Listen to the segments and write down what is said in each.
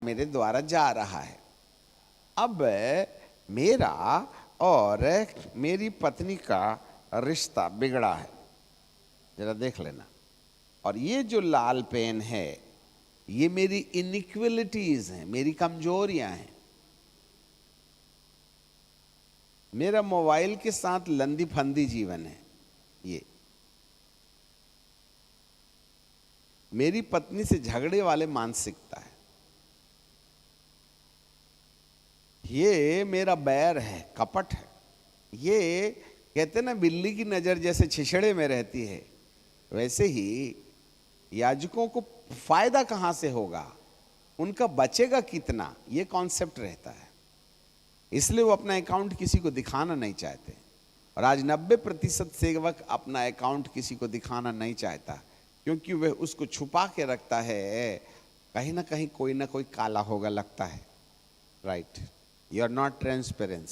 मेरे द्वारा जा रहा है। अब मेरा और मेरी पत्नी का रिश्ता बिगड़ा है, जरा देख लेना। और ये जो लाल पेन है ये मेरी इनइक्वलिटीज हैं, मेरी कमजोरियां हैं। मेरा मोबाइल के साथ लंदी फंदी जीवन है। ये मेरी पत्नी से झगड़े वाले मानसिकता है। ये मेरा बैर है, कपट है। ये कहते ना बिल्ली की नजर जैसे छिछड़े में रहती है, वैसे ही याजकों को फायदा कहां से होगा, उनका बचेगा कितना, ये कॉन्सेप्ट रहता है। इसलिए वो अपना अकाउंट किसी को दिखाना नहीं चाहते। और आज 90% सेवक अपना अकाउंट किसी को दिखाना नहीं चाहता, क्योंकि वह उसको छुपा के रखता है। कहीं ना कहीं कोई ना कोई काला होगा लगता है। Right, you are not transparent.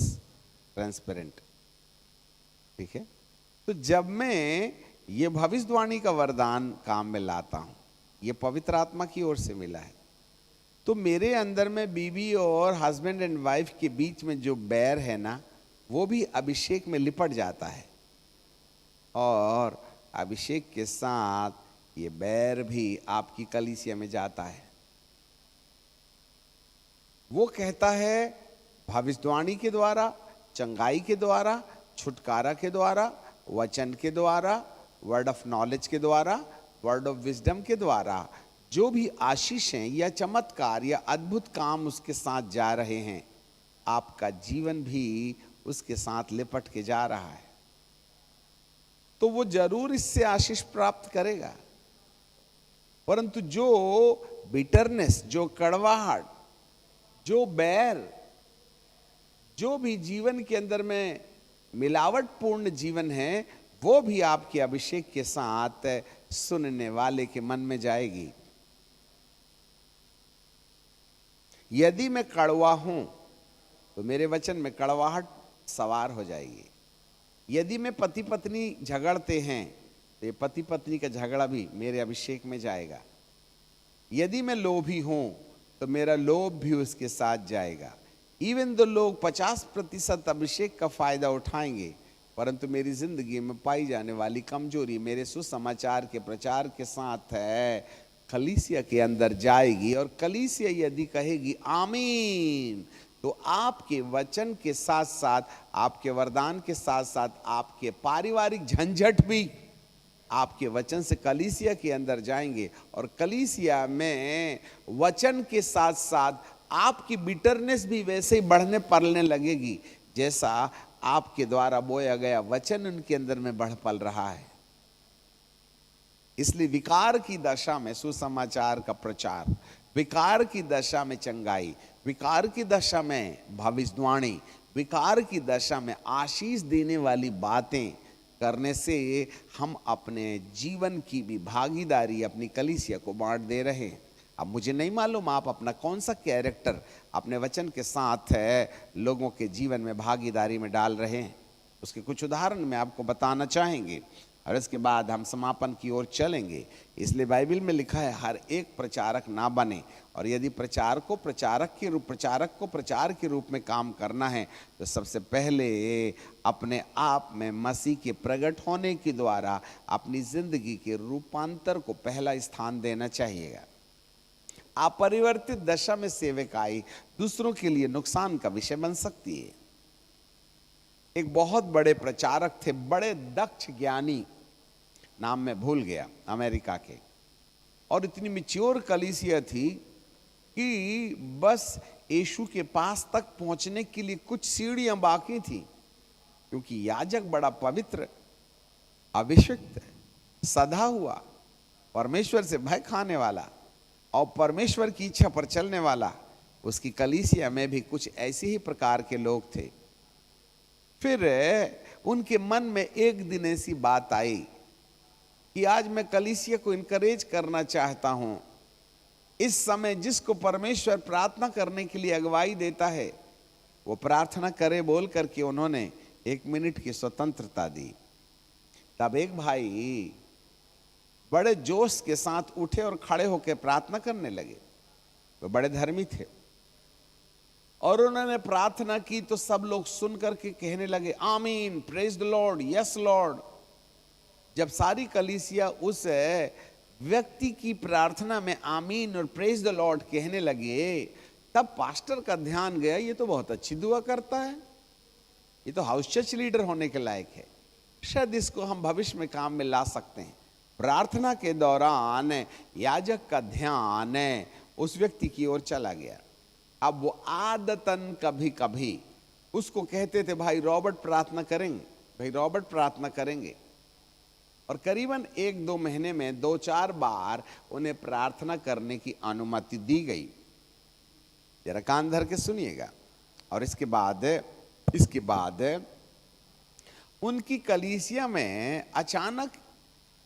ठीक है। तो जब मैं ये भविष्यवाणी का वरदान काम में लाता हूं, ये पवित्र आत्मा की ओर से मिला है, तो मेरे अंदर में बीवी और हस्बैंड एंड वाइफ के बीच में जो बैर है ना, वो भी अभिषेक में लिपट जाता है। और अभिषेक के साथ ये बैर भी आपकी कलीसिया में जाता है। वो कहता है भविष्यवाणी के द्वारा, चंगाई के द्वारा, छुटकारा के द्वारा, वचन के द्वारा, वर्ड ऑफ नॉलेज के द्वारा, वर्ड ऑफ विजडम के द्वारा जो भी आशीषें या चमत्कार या अद्भुत काम उसके साथ जा रहे हैं, आपका जीवन भी उसके साथ लिपट के जा रहा है। तो वो जरूर इससे आशीष प्राप्त करेगा। परंतु जो बिटरनेस, जो कड़वाहट, जो बैर, जो भी जीवन के अंदर में मिलावट पूर्ण जीवन है, वो भी आपके अभिषेक के साथ सुनने वाले के मन में जाएगी। यदि मैं कड़वा हूं तो मेरे वचन में कड़वाहट सवार हो जाएगी। यदि मैं पति पत्नी झगड़ते हैं तो ये पति पत्नी का झगड़ा भी मेरे अभिषेक में जाएगा। यदि मैं लोभी हूं तो मेरा लोभ भी उसके साथ जाएगा। इवन दो लोग 50% अभिषेक का फायदा उठाएंगे, परंतु मेरी जिंदगी में पाई जाने वाली कमजोरी मेरे सुसमाचार के प्रचार के साथ है, कलीसिया के अंदर जाएगी। और कलीसिया यदि कहेगी आमीन, तो आपके वचन के साथ साथ, आपके वरदान के साथ साथ, आपके पारिवारिक झंझट भी आपके वचन से कलीसिया के अंदर जाएंगे। और कलीसिया में वचन के साथ साथ आपकी बिटरनेस भी वैसे ही बढ़ने पलने लगेगी, जैसा आपके द्वारा बोया गया वचन उनके अंदर में बढ़ पल रहा है। इसलिए विकार की दशा में सुसमाचार का प्रचार, विकार की दशा में चंगाई, विकार की दशा में भविष्यवाणी, विकार की दशा में आशीष देने वाली बातें करने से हम अपने जीवन की भी भागीदारी अपनी कलीसिया को बांट दे रहे हैं। अब मुझे नहीं मालूम आप अपना कौन सा कैरेक्टर अपने वचन के साथ है लोगों के जीवन में भागीदारी में डाल रहे हैं। उसके कुछ उदाहरण मैं आपको बताना चाहेंगे और इसके बाद हम समापन की ओर चलेंगे। इसलिए बाइबल में लिखा है हर एक प्रचारक ना बने, और यदि प्रचारक को प्रचार के रूप में काम करना है तो सबसे पहले अपने आप में मसीह के प्रकट होने के द्वारा अपनी जिंदगी के रूपांतर को पहला स्थान देना चाहिएगा। अपरिवर्तित दशा में सेवकाई दूसरों के लिए नुकसान का विषय बन सकती है। एक बहुत बड़े प्रचारक थे, बड़े दक्ष ज्ञानी, नाम मैं भूल गया, अमेरिका के, और इतनी मैच्योर कलीसिया थी कि बस यीशु के पास तक पहुंचने के लिए कुछ सीढ़ियां बाकी थी, क्योंकि याजक बड़ा पवित्र, अभिषिक्त, सधा हुआ, परमेश्वर से भय खाने वाला और परमेश्वर की इच्छा पर चलने वाला, उसकी कलीसिया में भी कुछ ऐसे ही प्रकार के लोग थे। फिर उनके मन में एक दिन ऐसी बात आई कि आज मैं कलीसिया को इनकरेज करना चाहता हूं। इस समय जिसको परमेश्वर प्रार्थना करने के लिए अगुवाई देता है वो प्रार्थना करे बोल करके उन्होंने 1 मिनट की स्वतंत्रता दी। तब एक भाई बड़े जोश के साथ उठे और खड़े होकर प्रार्थना करने लगे। वे बड़े धर्मी थे और उन्होंने प्रार्थना की तो सब लोग सुन करके कहने लगे आमीन, praise the Lord, yes Lord. जब सारी कलीसिया उस व्यक्ति की प्रार्थना में आमीन और प्रेज द लॉर्ड कहने लगे, तब पास्टर का ध्यान गया, ये तो बहुत अच्छी दुआ करता है, ये तो हाउस चर्च लीडर होने के लायक है, शायद इसको हम भविष्य में काम में ला सकते हैं। प्रार्थना के दौरान याजक का ध्यान उस व्यक्ति की ओर चला गया। अब वो आदतन कभी कभी उसको कहते थे भाई रॉबर्ट प्रार्थना करेंगे, भाई रॉबर्ट प्रार्थना करेंगे, और करीबन 1-2 महीने में 2-4 बार उन्हें प्रार्थना करने की अनुमति दी गई। जरा कान धर के सुनिएगा। और इसके बाद उनकी कलीसिया में अचानक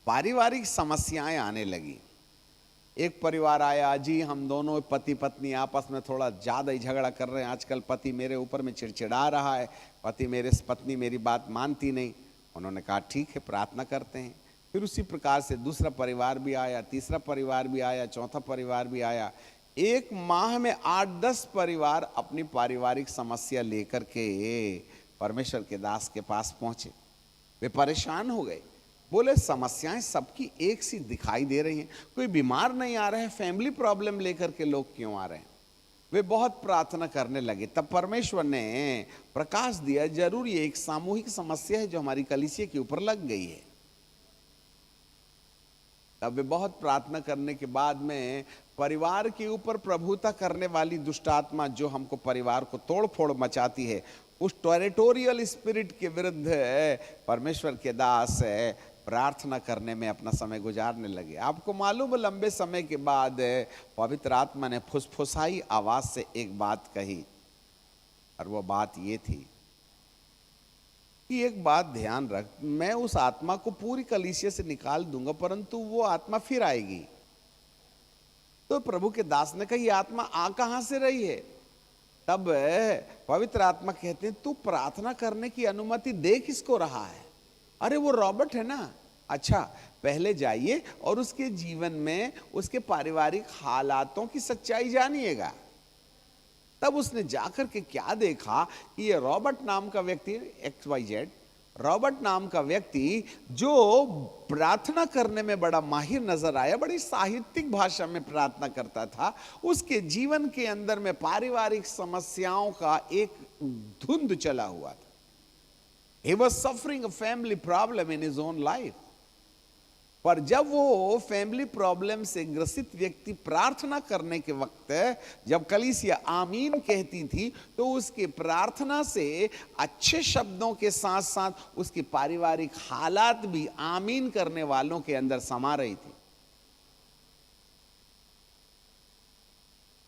पारिवारिक समस्याएं आने लगी। एक परिवार आया, जी हम दोनों पति पत्नी आपस में थोड़ा ज़्यादा ही झगड़ा कर रहे हैं, आजकल पति मेरे ऊपर में चिड़चिड़ा रहा है, पत्नी मेरी बात मानती नहीं। उन्होंने कहा ठीक है, प्रार्थना करते हैं। फिर उसी प्रकार से दूसरा परिवार भी आया, तीसरा परिवार भी आया, चौथा परिवार भी आया। 1 माह में 8-10 परिवार अपनी पारिवारिक समस्या लेकर के परमेश्वर के दास के पास पहुंचे। वे परेशान हो गए, बोले समस्याएं सबकी एक सी दिखाई दे रही हैं, कोई बीमार नहीं आ रहा है, फैमिली प्रॉब्लम लेकर के लोग क्यों आ रहे हैं। वे बहुत प्रार्थना करने लगे। तब परमेश्वर ने प्रकाश दिया, जरूर ये एक सामूहिक समस्या है जो हमारी कलीसिया के ऊपर लग गई है। तब वे बहुत प्रार्थना करने के बाद में परिवार के ऊपर प्रभुता करने वाली दुष्ट आत्मा जो हमको परिवार को तोड़ फोड़ मचाती है, उस टेरिटोरियल स्पिरिट के विरुद्ध परमेश्वर के दास प्रार्थना करने में अपना समय गुजारने लगे। आपको मालूम है, लंबे समय के बाद पवित्र आत्मा ने फुसफुसाई आवाज से एक बात कही, और वो बात ये थी कि एक बात ध्यान रख, मैं उस आत्मा को पूरी कलीसिया से निकाल दूंगा, परंतु वो आत्मा फिर आएगी। तो प्रभु के दास ने कहा, ये आत्मा आ कहां से रही है? तब पवित्र आत्मा कहते हैं, तू प्रार्थना करने की अनुमति दे किसको रहा है? अरे वो रॉबर्ट है ना। अच्छा, पहले जाइए और उसके जीवन में उसके पारिवारिक हालातों की सच्चाई जानिएगा। तब उसने जाकर के क्या देखा कि ये रॉबर्ट नाम का व्यक्ति, XYZ रॉबर्ट नाम का व्यक्ति जो प्रार्थना करने में बड़ा माहिर नजर आया, बड़ी साहित्यिक भाषा में प्रार्थना करता था, उसके जीवन के अंदर में पारिवारिक समस्याओं का एक धुंध चला हुआ था। He was suffering a family problem in his own life. पर जब वो फैमिली प्रॉब्लम से ग्रसित व्यक्ति प्रार्थना करने के वक्त जब कलीसिया आमीन कहती थी, तो उसके प्रार्थना से अच्छे शब्दों के साथ साथ उसकी पारिवारिक हालात भी आमीन करने वालों के अंदर समा रही थी।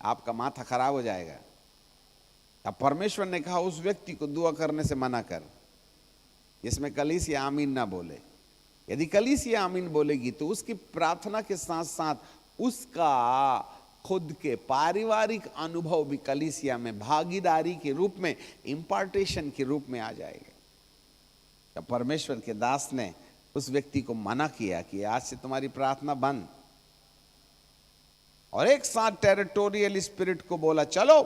आपका माथा खराब हो जाएगा। अब परमेश्वर ने कहा, उस व्यक्ति को दुआ करने से मना कर, जिसमें कलीसिया आमीन ना बोले। यदि कलीसिया आमीन बोलेगी तो उसकी प्रार्थना के साथ साथ उसका खुद के पारिवारिक अनुभव भी कलीसिया में भागीदारी के रूप में, इम्पार्टेशन के रूप में आ जाएगा। तब परमेश्वर के दास ने उस व्यक्ति को मना किया कि आज से तुम्हारी प्रार्थना बंद, और एक साथ टेरिटोरियल स्पिरिट को बोला, चलो।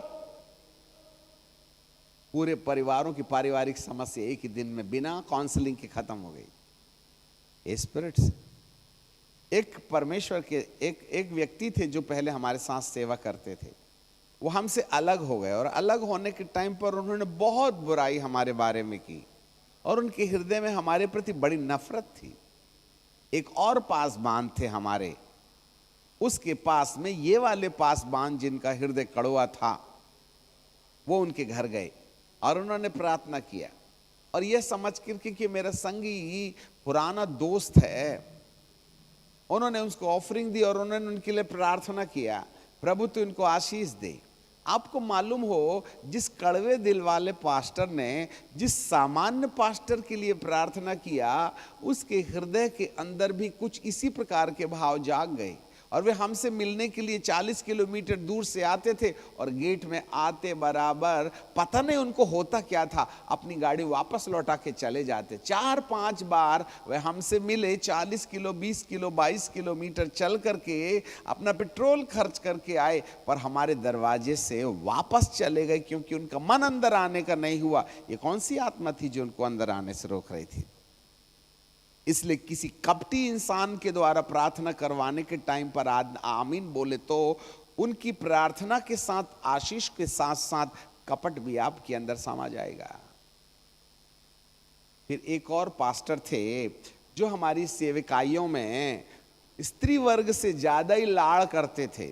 पूरे परिवारों की पारिवारिक समस्या एक ही दिन में बिना काउंसलिंग के खत्म हो गई। स्पिरिट से एक परमेश्वर के एक व्यक्ति थे जो पहले हमारे साथ सेवा करते थे, वो हमसे अलग हो गए, और अलग होने के टाइम पर उन्होंने बहुत बुराई हमारे बारे में की, और उनके हृदय में हमारे प्रति बड़ी नफरत थी। एक और पासबान थे हमारे, उसके पास में ये वाले पासबान जिनका हृदय कड़वा था, वो उनके घर गए और उन्होंने प्रार्थना किया, और यह समझ करके कि मेरा संगी पुराना दोस्त है, उन्होंने उसको ऑफरिंग दी और उन्होंने उनके लिए प्रार्थना किया, प्रभु तो इनको आशीष दे। आपको मालूम हो, जिस कड़वे दिल वाले पास्टर ने जिस सामान्य पास्टर के लिए प्रार्थना किया, उसके हृदय के अंदर भी कुछ इसी प्रकार के भाव जाग गए, और वे हमसे मिलने के लिए 40 किलोमीटर दूर से आते थे और गेट में आते बराबर पता नहीं उनको होता क्या था, अपनी गाड़ी वापस लौटा के चले जाते। 4-5 बार वे हमसे मिले, 40 किलो 20 किलो 22 किलोमीटर चल करके अपना पेट्रोल खर्च करके आए, पर हमारे दरवाजे से वापस चले गए क्योंकि उनका मन अंदर आने का नहीं हुआ। ये कौन सी आत्मा थी जो उनको अंदर आने से रोक रही थी? इसलिए किसी कपटी इंसान के द्वारा प्रार्थना करवाने के टाइम पर आमीन बोले तो उनकी प्रार्थना के साथ आशीष के साथ साथ कपट भी आपके अंदर समा जाएगा। फिर एक और पास्टर थे जो हमारी सेवकाइयों में स्त्री वर्ग से ज्यादा ही लाड़ करते थे,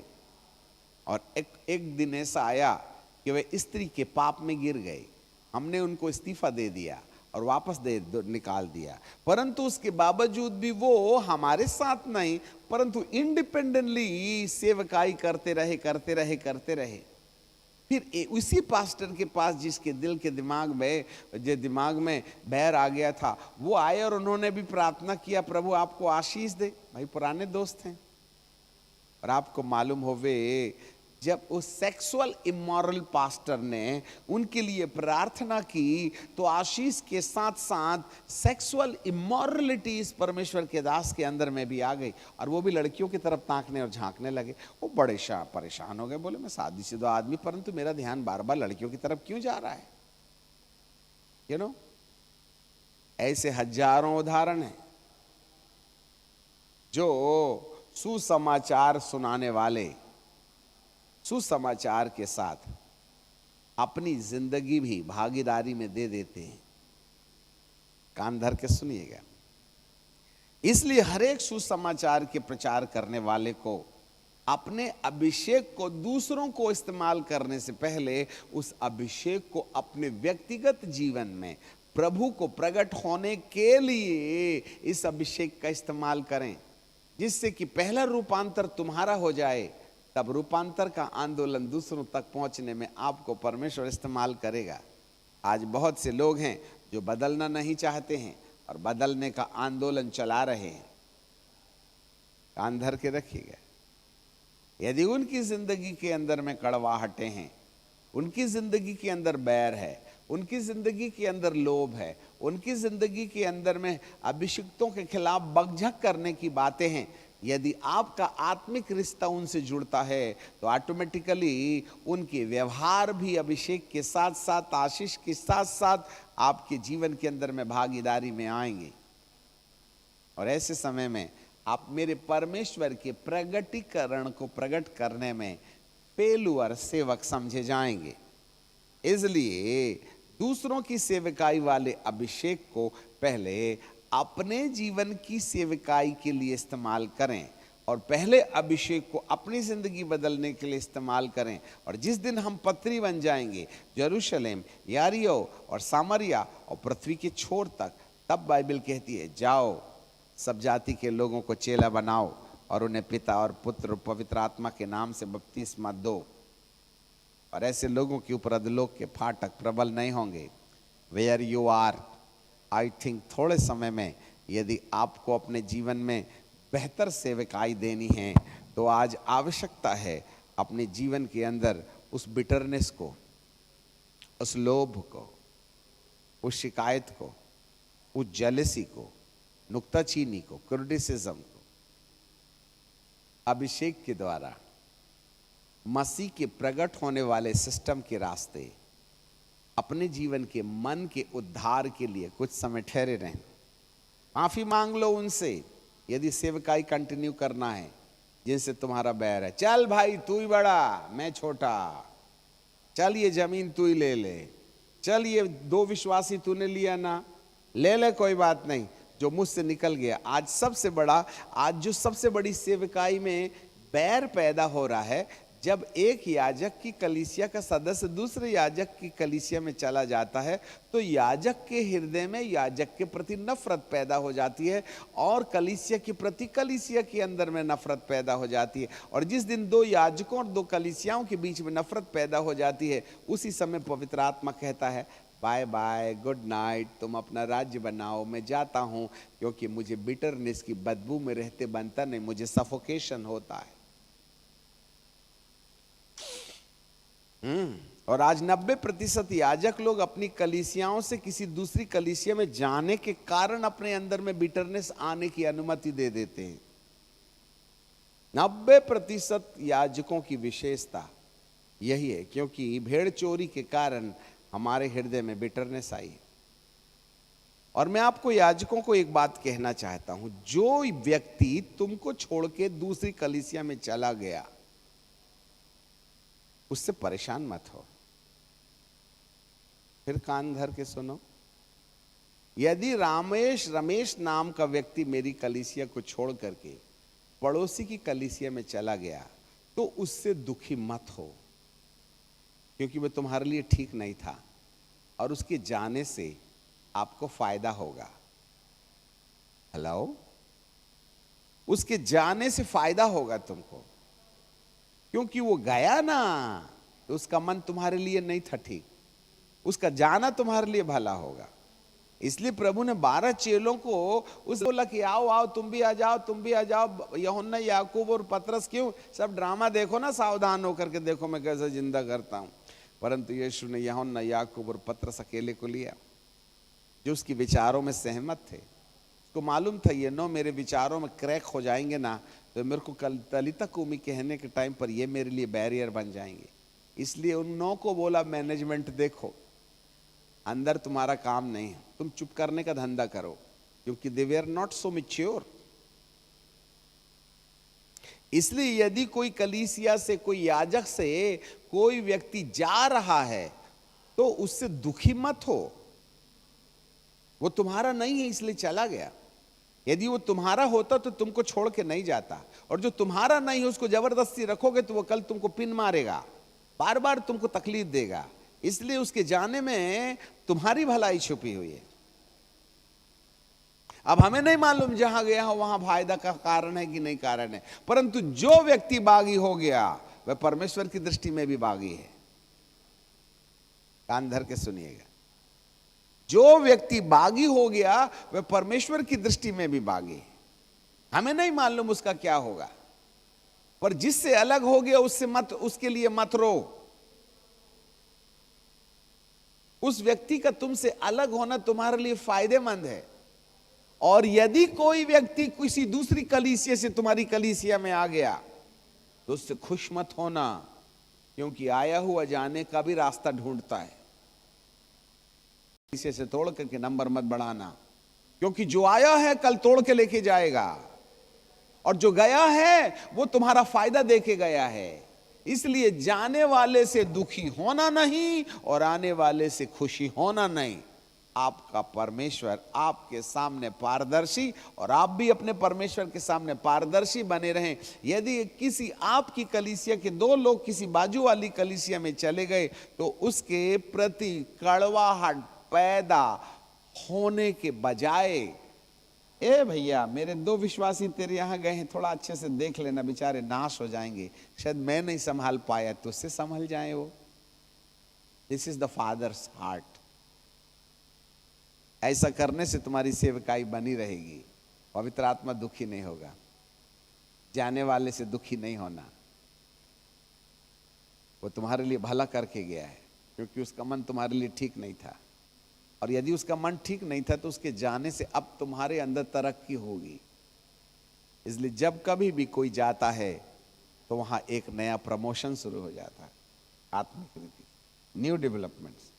और एक दिन ऐसा आया कि वे स्त्री के पाप में गिर गए। हमने उनको इस्तीफा दे दिया और वापस निकाल दिया, परंतु उसके बावजूद भी वो हमारे साथ नहीं परंतु इंडिपेंडेंटली सेवकाई करते रहे। फिर उसी पास्टर के पास जिसके दिल के दिमाग में बैर आ गया था, वो आए और उन्होंने भी प्रार्थना किया, प्रभु आपको आशीष दे। भाई पुराने दोस्त हैं। और आपको मालूम होवे, जब उस सेक्सुअल इमोरल पास्टर ने उनके लिए प्रार्थना की तो आशीष के साथ साथ सेक्सुअल इमोरलिटी इस परमेश्वर के दास के अंदर में भी आ गई, और वो भी लड़कियों की तरफ ताकने और झांकने लगे। वो बड़े परेशान हो गए, बोले मैं शादीशुदा आदमी परंतु मेरा ध्यान बार बार लड़कियों की तरफ क्यों जा रहा है? यू नो, ऐसे हजारों उदाहरण हैं जो सुसमाचार सुनाने वाले सुसमाचार के साथ अपनी जिंदगी भी भागीदारी में दे देते हैं। कान धर के सुनिएगा। इसलिए हर एक सुसमाचार के प्रचार करने वाले को अपने अभिषेक को दूसरों को इस्तेमाल करने से पहले उस अभिषेक को अपने व्यक्तिगत जीवन में प्रभु को प्रकट होने के लिए इस अभिषेक का इस्तेमाल करें, जिससे कि पहला रूपांतर तुम्हारा हो जाए। तब रूपांतर का आंदोलन दूसरों तक पहुंचने में आपको परमेश्वर इस्तेमाल करेगा। आज बहुत से लोग हैं जो बदलना नहीं चाहते हैं और बदलने का आंदोलन चला रहे हैं। कान धर के रखिएगा। यदि उनकी जिंदगी के अंदर में कड़वाहटें हैं, उनकी जिंदगी के अंदर बैर है, उनकी जिंदगी के अंदर लोभ है, उनकी जिंदगी के अंदर में अभिषिक्तों के खिलाफ बकझक करने की बातें हैं, यदि आपका आत्मिक रिश्ता उनसे जुड़ता है तो ऑटोमेटिकली उनके व्यवहार भी अभिषेक के साथ साथ आशीष के साथ साथ आपके जीवन के अंदर में भागीदारी में आएंगे। और ऐसे समय में आप मेरे परमेश्वर के प्रगटीकरण को प्रकट करने में पेलुअर सेवक समझे जाएंगे। इसलिए दूसरों की सेवकाई वाले अभिषेक को पहले अपने जीवन की सेवकाई के लिए इस्तेमाल करें, और पहले अभिषेक को अपनी जिंदगी बदलने के लिए इस्तेमाल करें। और जिस दिन हम पत्री बन जाएंगे यरूशलेम, यारियो और सामरिया और पृथ्वी के छोर तक, तब बाइबल कहती है जाओ सब जाति के लोगों को चेला बनाओ और उन्हें पिता और पुत्र और पवित्र आत्मा के नाम से बपतिस्मा दो। और ऐसे लोगों के ऊपर अधोलोक के फाटक प्रबल नहीं होंगे। Where you are, I think थोड़े समय में यदि आपको अपने जीवन में बेहतर सेवकाई देनी है तो आज आवश्यकता है अपने जीवन के अंदर उस बिटरनेस को, उस लोभ को, उस शिकायत को, उस जेलसी को, नुक्ताचीनी को, क्रिटिसिज्म को अभिषेक के द्वारा मसीह के प्रकट होने वाले सिस्टम के रास्ते अपने जीवन के मन के उद्धार के लिए कुछ समय ठहरे रहें। माफी मांग लो उनसे यदि सेवकाई कंटिन्यू करना है जिनसे तुम्हारा बैर है। चल भाई तू ही बड़ा मैं छोटा, चल ये जमीन तू ही ले ले, चल ये 2 विश्वासी तूने लिया ना, ले ले कोई बात नहीं, जो मुझसे निकल गया। आज जो सबसे बड़ी सेवकाई में बैर पैदा हो रहा है, जब एक याजक की कलीसिया का सदस्य दूसरे याजक की कलीसिया में चला जाता है तो याजक के हृदय में याजक के प्रति नफरत पैदा हो जाती है और कलीसिया के प्रति कलीसिया के अंदर में नफरत पैदा हो जाती है। और जिस दिन 2 याजकों और 2 कलीसियाओं के बीच में नफरत पैदा हो जाती है, उसी समय पवित्र आत्मा कहता है बाय बाय, गुड नाइट, तुम अपना राज्य बनाओ, मैं जाता हूं, क्योंकि मुझे बिटरनेस की बदबू में रहते बनता नहीं, मुझे सफोकेशन होता है। और आज 90% याजक लोग अपनी कलीसियाओं से किसी दूसरी कलीसिया में जाने के कारण अपने अंदर में बिटरनेस आने की अनुमति दे देते हैं। 90% याजकों की विशेषता यही है, क्योंकि भेड़ चोरी के कारण हमारे हृदय में बिटरनेस आई। और मैं आपको याजकों को एक बात कहना चाहता हूं, जो व्यक्ति तुमको छोड़ के दूसरी कलीसिया में चला गया उससे परेशान मत हो। फिर कान धर के सुनो, यदि रमेश नाम का व्यक्ति मेरी कलीसिया को छोड़ करके पड़ोसी की कलीसिया में चला गया तो उससे दुखी मत हो, क्योंकि वह तुम्हारे लिए ठीक नहीं था और उसके जाने से आपको फायदा होगा। हेलो, उसके जाने से फायदा होगा तुमको, क्योंकि वो गया ना तो उसका मन तुम्हारे लिए नहीं था ठीक, उसका जाना तुम्हारे लिए भला होगा। इसलिए प्रभु ने 12 चेलों को उस बोला कि आओ आओ, तुम भी आ जाओ, तुम भी आ जाओ। यूहन्ना, याकूब और पतरस क्यों सब ड्रामा देखो ना, सावधान होकर के देखो मैं कैसे जिंदा करता हूं। परंतु यीशु ने यूहन्ना, याकूब और पतरस अकेले को लिया, जो उसके विचारों में सहमत थे। उसको मालूम था ये 9 मेरे विचारों में क्रैक हो जाएंगे ना, तो मेरे को कल तलिता कुमी कहने के टाइम पर ये मेरे लिए बैरियर बन जाएंगे। इसलिए उन 9 को बोला, मैनेजमेंट देखो, अंदर तुम्हारा काम नहीं है, तुम चुप करने का धंधा करो, क्योंकि दे वर नॉट सो मैच्योर। इसलिए यदि कोई कलीसिया से, कोई याजक से कोई व्यक्ति जा रहा है तो उससे दुखी मत हो। वो तुम्हारा नहीं है इसलिए चला गया। यदि वो तुम्हारा होता तो तुमको छोड़ के नहीं जाता, और जो तुम्हारा नहीं है उसको जबरदस्ती रखोगे तो वो कल तुमको पिन मारेगा, बार बार तुमको तकलीफ देगा। इसलिए उसके जाने में तुम्हारी भलाई छुपी हुई है। अब हमें नहीं मालूम जहां गया हो वहां फायदा का कारण है कि नहीं कारण है, परंतु जो व्यक्ति बागी हो गया वह परमेश्वर की दृष्टि में भी बागी है। कान धर के सुनिएगा, जो व्यक्ति बागी हो गया वह परमेश्वर की दृष्टि में भी बागी है। हमें नहीं मालूम उसका क्या होगा, पर जिससे अलग हो गया उससे मत, उसके लिए मत रो। उस व्यक्ति का तुमसे अलग होना तुम्हारे लिए फायदेमंद है। और यदि कोई व्यक्ति किसी दूसरी कलीसिया से तुम्हारी कलीसिया में आ गया तो उससे खुश मत होना, क्योंकि आया हुआ जाने का भी रास्ता ढूंढता है। कलीसिया से तोड़ करके नंबर मत बढ़ाना, क्योंकि जो आया है कल तोड़ के लेके जाएगा, और जो गया है वो तुम्हारा फायदा देके गया है। इसलिए जाने वाले से दुखी होना नहीं और आने वाले से खुशी होना नहीं। आपका परमेश्वर आपके सामने पारदर्शी, और आप भी अपने परमेश्वर के सामने पारदर्शी बने रहें। यदि किसी आपकी कलीसिया के 2 लोग किसी बाजू वाली कलीसिया में चले गए तो उसके प्रति कड़वाहट पैदा होने के बजाय, ए भैया मेरे 2 विश्वासी तेरे यहां गए हैं, थोड़ा अच्छे से देख लेना, बेचारे नाश हो जाएंगे, शायद मैं नहीं संभाल पाया तो उससे संभल जाए वो। This is the fathers heart. ऐसा करने से तुम्हारी सेवकाई बनी रहेगी, पवित्र आत्मा दुखी नहीं होगा। जाने वाले से दुखी नहीं होना, वो तुम्हारे लिए भला करके गया है, क्योंकि उसका मन तुम्हारे लिए ठीक नहीं था। और यदि उसका मन ठीक नहीं था तो उसके जाने से अब तुम्हारे अंदर तरक्की होगी। इसलिए जब कभी भी कोई जाता है तो वहां एक नया प्रमोशन शुरू हो जाता है, आत्मिक रीति, न्यू डेवलपमेंट्स।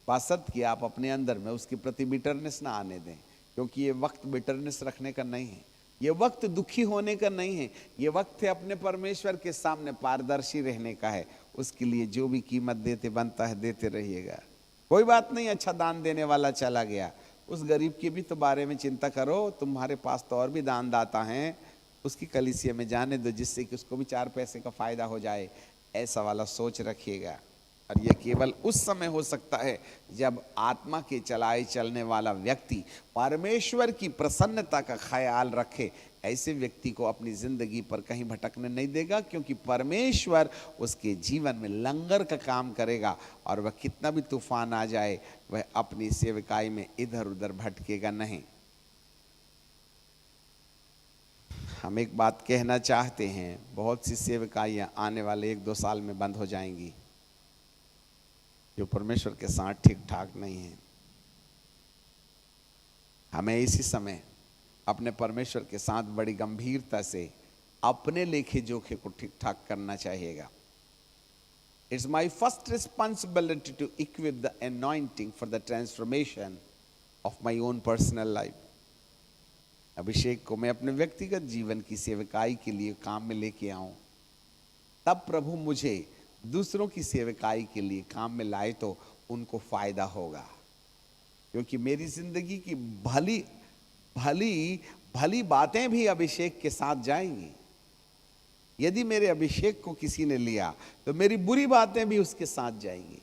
बासत कि आप अपने अंदर में उसके प्रति बिटरनेस ना आने दें, क्योंकि ये वक्त बिटरनेस रखने का नहीं है, ये वक्त दुखी होने का नहीं है, ये वक्त है अपने परमेश्वर के सामने पारदर्शी रहने का है। उसके लिए जो भी कीमत देते बनता है देते रहिएगा। कोई बात नहीं, अच्छा दान देने वाला चला गया, उस गरीब के भी तो बारे में चिंता करो। तुम्हारे पास तो और भी दान दाता हैं, उसकी कलीसिया में जाने दो, जिससे कि उसको भी 4 पैसे का फायदा हो जाए। ऐसा वाला सोच रखिएगा। और यह केवल उस समय हो सकता है जब आत्मा के चलाए चलने वाला व्यक्ति परमेश्वर की प्रसन्नता का ख्याल रखे। ऐसे व्यक्ति को अपनी जिंदगी पर कहीं भटकने नहीं देगा, क्योंकि परमेश्वर उसके जीवन में लंगर का काम करेगा और वह कितना भी तूफान आ जाए वह अपनी सेवकाई में इधर उधर भटकेगा नहीं। हम एक बात कहना चाहते हैं, बहुत सी सेवकाइयाँ आने वाले 1-2 साल में बंद हो जाएंगी जो परमेश्वर के साथ ठीक ठाक नहीं है। हमें इसी समय अपने परमेश्वर के साथ बड़ी गंभीरता से अपने लेखे जोखे को ठीक ठाक करना चाहिएगा। It's my first responsibility to equip the anointing for the transformation of my own personal life. अभिषेक को मैं अपने व्यक्तिगत जीवन की सेवकाई के लिए काम में लेके आऊं, तब प्रभु मुझे दूसरों की सेवकाई के लिए काम में लाए तो उनको फायदा होगा। क्योंकि मेरी जिंदगी की भली भली भली बातें भी अभिषेक के साथ जाएंगी। यदि मेरे अभिषेक को किसी ने लिया तो मेरी बुरी बातें भी उसके साथ जाएंगी।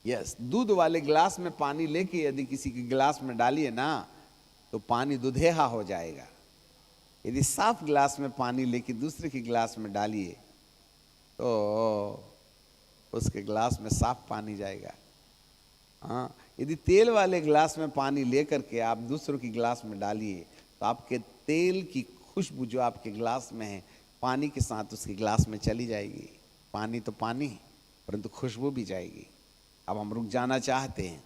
यस, दूध वाले गिलास में पानी लेके यदि किसी के गिलास में डालिए ना तो पानी दुधेहा हो जाएगा। यदि साफ गिलास में पानी लेके दूसरे के गिलास में डालिए तो उसके गिलास में साफ पानी जाएगा। हाँ, यदि तेल वाले गिलास में पानी लेकर के आप दूसरों की गिलास में डालिए तो आपके तेल की खुशबू जो आपके गिलास में है पानी के साथ उसके गिलास में चली जाएगी। पानी तो पानी परंतु खुशबू भी जाएगी। अब हम रुक जाना चाहते हैं।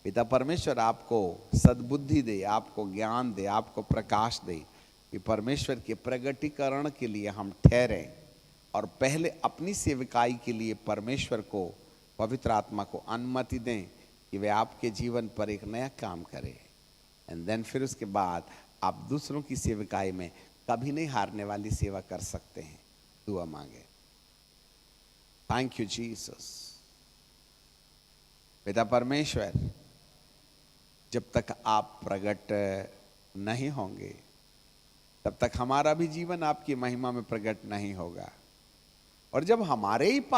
पिता परमेश्वर आपको सद्बुद्धि दे, आपको ज्ञान दे, आपको प्रकाश दे कि परमेश्वर के प्रगटीकरण के लिए हम ठहरें और पहले अपनी सेवकाई के लिए परमेश्वर को, पवित्र आत्मा को अनुमति दें कि वे आपके जीवन पर एक नया काम करे। एंड देन फिर उसके बाद आप दूसरों की सेवकाई में कभी नहीं हारने वाली सेवा कर सकते हैं। दुआ मांगे। Thank you Jesus. पिता परमेश्वर, जब तक आप प्रकट नहीं होंगे तब तक हमारा भी जीवन आपकी महिमा में प्रकट नहीं होगा। और जब हमारे ही पास